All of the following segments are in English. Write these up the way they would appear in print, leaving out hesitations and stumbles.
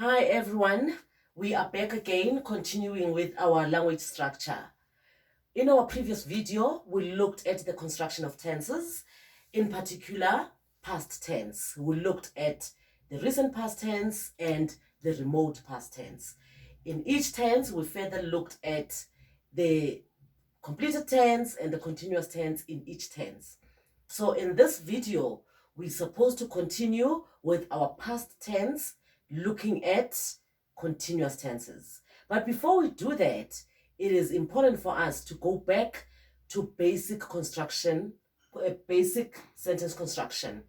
Hi everyone, we are back again continuing with our language structure. In our previous video, we looked at the construction of tenses, in particular past tense. We looked at the recent past tense and the remote past tense. In each tense, we further looked at the completed tense and the continuous tense in each tense. So in this video, we're supposed to continue with our past tense, looking at continuous tenses. But before we do that, it is important for us to go back to basic construction, basic sentence construction.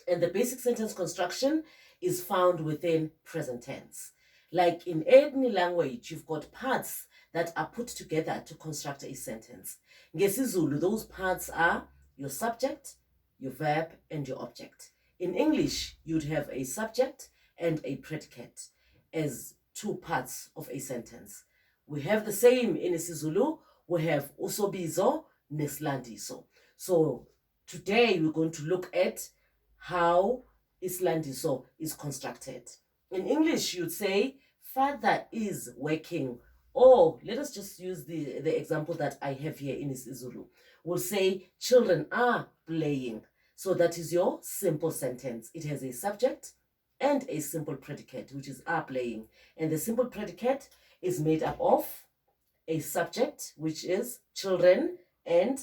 And the basic sentence construction is found within present tense. Like in any language, you've got parts that are put together to construct a sentence. NgesiZulu, those parts are your subject, your verb, and your object. In English, you'd have a subject and a predicate as two parts of a sentence. We have the same in isiZulu. We have usobizo neslandiso. So today we're going to look at how islandiso is constructed. In English, you'd say father is working, or let us just use the example that I have here in isiZulu. We'll say children are playing. So that is your simple sentence. It has a subject and a simple predicate, which is are playing. And the simple predicate is made up of a subject, which is children, and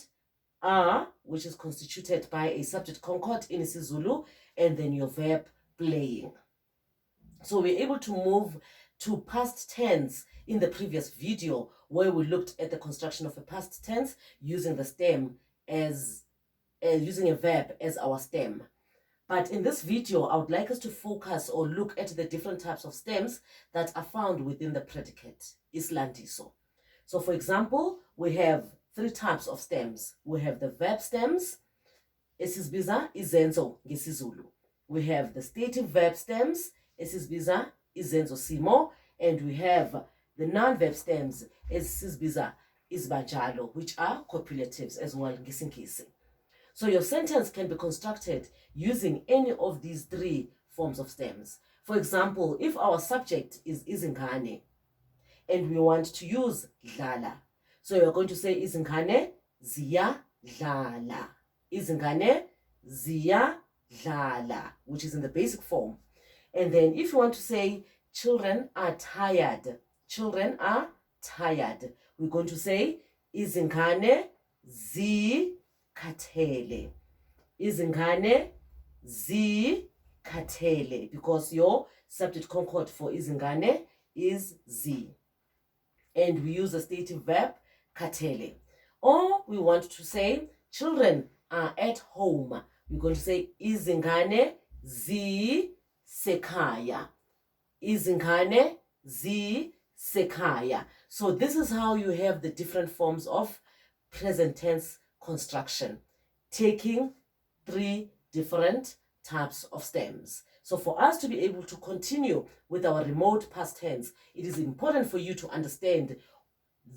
are, which is constituted by a subject concord in isiZulu, and then your verb playing. So we're able to move to past tense in the previous video, where we looked at the construction of a past tense using the stem as using a verb as our stem. But in this video, I would like us to focus or look at the different types of stems that are found within the predicate, islandiso. So for example, we have three types of stems. We have the verb stems, esisibiza izenzo ngesiZulu. We have the stative verb stems, esisibiza izenzo simo, and we have the non-verb stems, esisibiza izibajalo, which are copulatives as well, ngesiNgisi. So your sentence can be constructed using any of these three forms of stems. For example, if our subject is izingane and we want to use dlala, so you're going to say izingane ziya dlala. Izingane ziya dlala, which is in the basic form. And then if you want to say children are tired, children are tired, we're going to say izingane zikhathele. Izingane zikhathele, because your subject concord for izingane is z. And we use the stative verb khathele. Or we want to say children are at home. We're going to say izingane zisekhaya. Izingane zisekhaya. So this is how you have the different forms of present tense construction, taking three different types of stems. So for us to be able to continue with our remote past tense, it is important for you to understand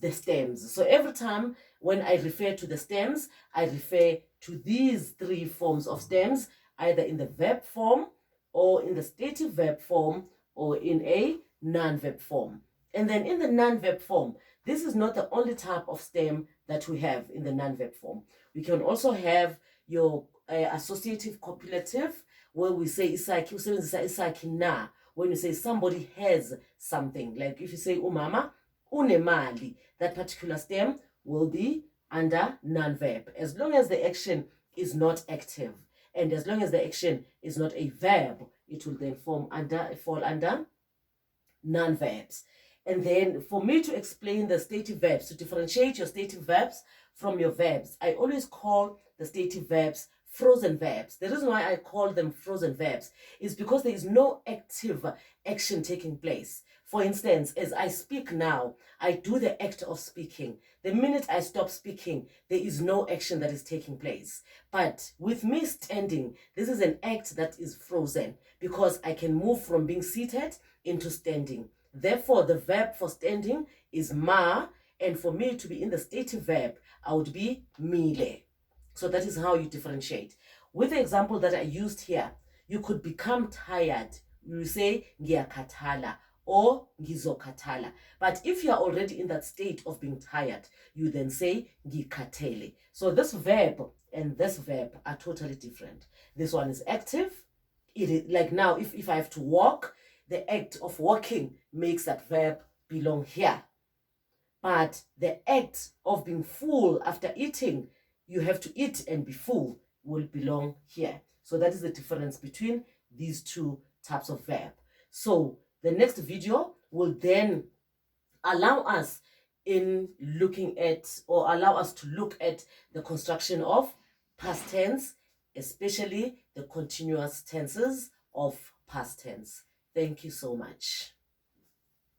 the stems. So every time when I refer to the stems, I refer to these three forms of stems, either in the verb form or in the stative verb form or in a non-verb form. And then in the non-verb form, this is not the only type of stem that we have in the non-verb form. We can also have your associative copulative, where we say isakhi na, when you say somebody has something. Like if you say umama unemali, that particular stem will be under non-verb, as long as the action is not active, and as long as the action is not a verb, it will then fall under non-verbs. And then for me to explain the stative verbs, to differentiate your stative verbs from your verbs, I always call the stative verbs frozen verbs. The reason why I call them frozen verbs is because there is no active action taking place. For instance, as I speak now, I do the act of speaking. The minute I stop speaking, there is no action that is taking place. But with me standing, this is an act that is frozen, because I can move from being seated into standing. Therefore, the verb for standing is ma, and for me to be in the stative verb, I would be mile. So that is how you differentiate. With the example that I used here, you could become tired you say ngiyakhathala or ngizokhathala. But if you are already in that state of being tired, you then say ngikhathele. So this verb and this verb are totally different. This one is active. It is like now, if I have to walk, the act of walking makes that verb belong here. But the act of being full after eating, you have to eat and be full, will belong here. So that is the difference between these two types of verb. So the next video will then allow us in looking at, or allow us to look at the construction of past tense, especially the continuous tenses of past tense. Thank you so much.